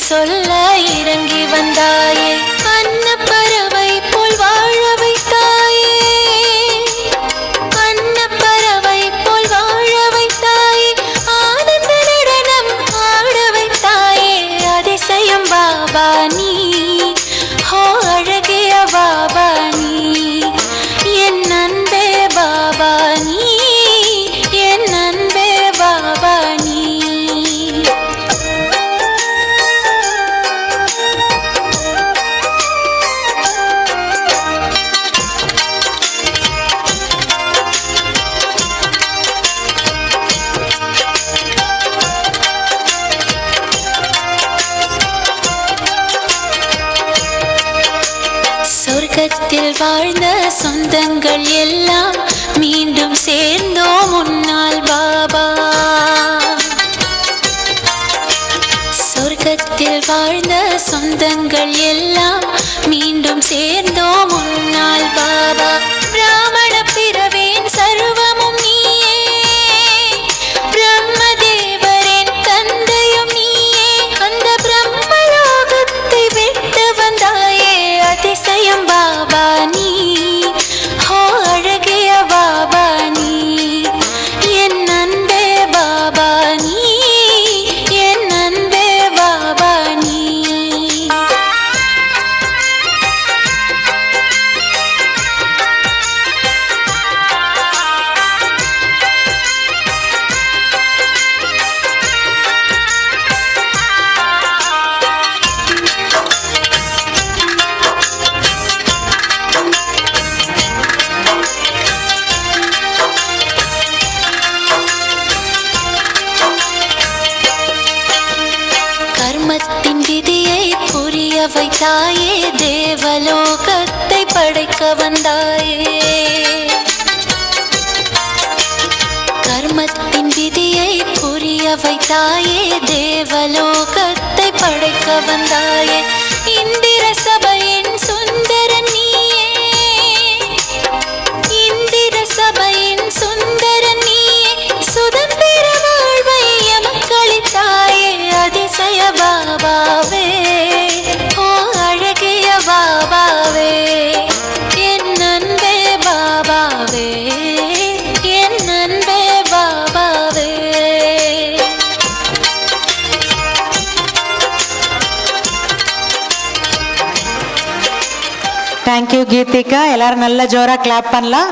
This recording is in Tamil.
சொல்ல இறங்கி வந்தாயே, அன்னப்பறவை போல் வாழ வைத்தாயே, அன்னப்பறவை போல் வாழ வைத்தாயே, ஆனந்த நடனம் ஆட வைத்தாயே, அதிசயம் பாபா நீ, ஹோ அழகிய பாபா நீ, என் அன்பே பாபா நீ, என் அன்பே பாபா நீ. சொர்க்கத்தில் வாழ்ந்த சொந்தங்கள் எல்லாம் மீண்டும் சேர்ந்தோம் உன்னால் பாபா. சொர்க்கத்தில் வாழ்ந்த சொந்தங்கள் எல்லாம் மீண்டும் சேர்ந்தோம் உன்னால் பாபா. பிராமண பிறவேன் சர்வமும் நீயே, பிரம்மதேவரின் தந்தையும் நீயே, அந்த பிரம்மலோகத்தை விட்டு வந்தாயே, அதிசயம் பாபா நீ, ஹோ அழகிய பாபா நீ, என் அன்பே பாபா நீ, என் அன்பே பாபா நீ. கர்மத்தின் விதியை புரிய வைத்தாயே, தேவலோகத்தை படைக்க வந்தாயே, கர்மத்தின் விதியை புரிய வைத்தாயே, தேவலோகத்தை படைக்க வந்தாயே, இந்திர சபையின் சுந்தரன் நீயே, இந்திர சபையின் சுந்தரன் நீயே, சுதந்திர வாழ்வை எமக்களித்தாயே, அதிசய பாபாவே, ஓ அழகிய பாபாவே, என் அன்பே பாபாவே, என் அன்பே பாபாவே. தேங்க்யூ கீதிகா. எல்லாரும் நல்ல ஜோரா கிளாப் பண்ணலாம்.